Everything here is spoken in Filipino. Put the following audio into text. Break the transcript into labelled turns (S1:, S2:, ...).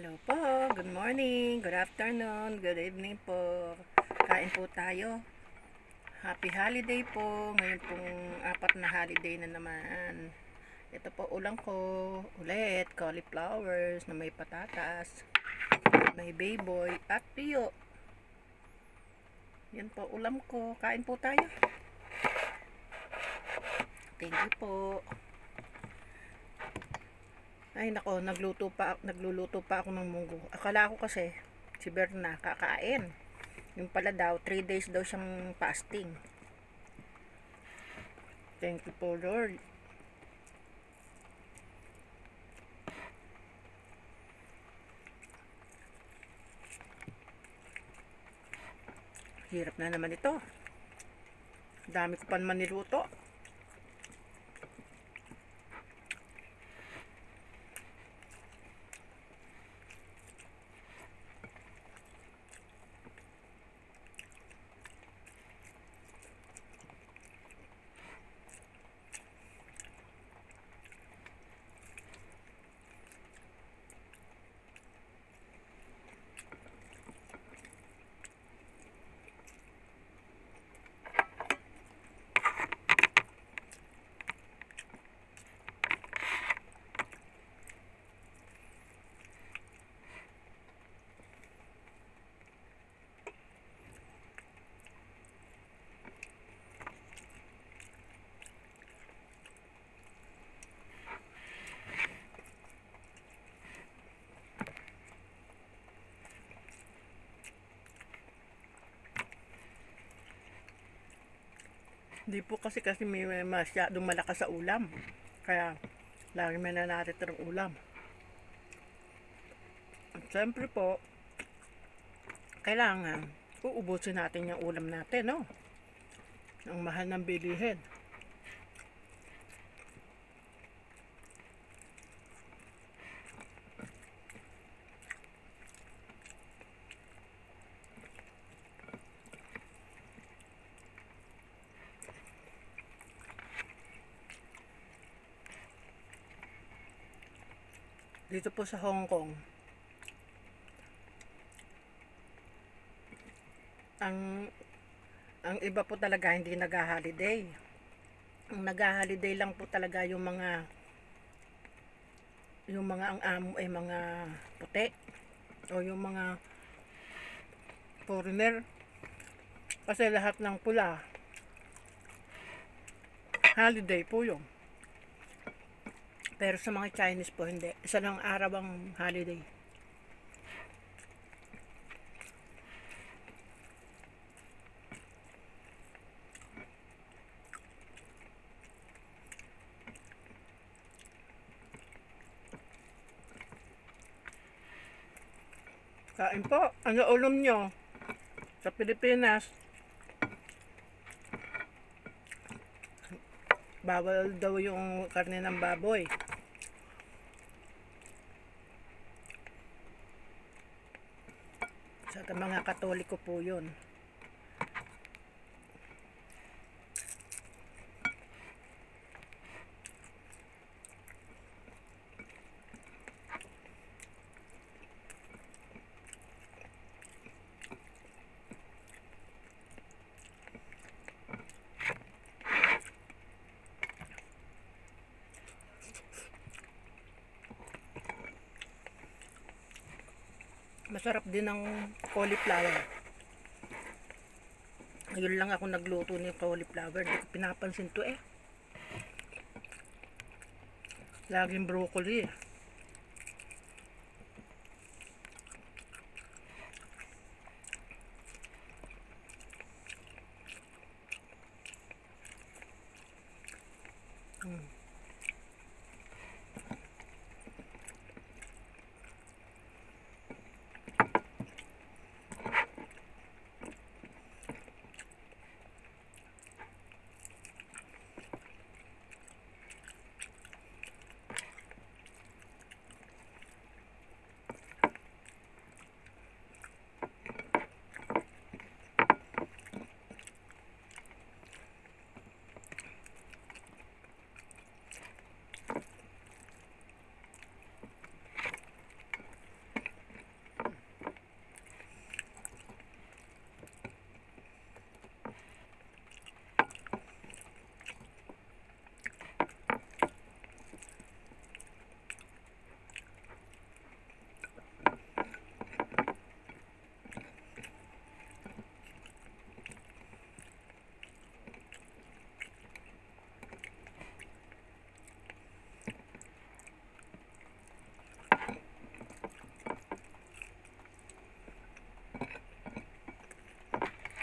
S1: Hello po, good morning, good afternoon, good evening po. Kain po tayo. Happy holiday po. Ngayon pong apat na holiday na naman. Ito po ulam ko ulit, cauliflowers na may patatas, may bayboy at tuyo. Yan po ulam ko. Kain po tayo. Thank you po. Ay nako, nagluluto pa ako ng munggo. Akala ko kasi si Berna kakain. Yung pala daw 3 days daw siyang fasting. Thank you po Lord. Hirap na naman ito. Dami ko pa naman niluto. Hindi po kasi may masyadong malakas sa ulam. Kaya lagi may nanarito ng ulam. At siyempre po, kailangan uubusin natin yung ulam natin, no? Ang mahal ng bilihin. Dito po sa Hong Kong, ang iba po talaga hindi nag-holiday. Ang nag-holiday lang po talaga yung mga ang amo ay mga puti o yung mga foreigner. Kasi lahat ng pula holiday po yun. Pero sa mga Chinese po hindi. Isa lang araw ang holiday. Kain po. Ano ulam nyo? Sa Pilipinas, bawal daw yung karne ng baboy. Sa mga Katoliko po yun. Masarap din ang cauliflower. Ngayon lang ako nagluto ng cauliflower. Hindi ko pinapansin to eh. Laging broccoli eh.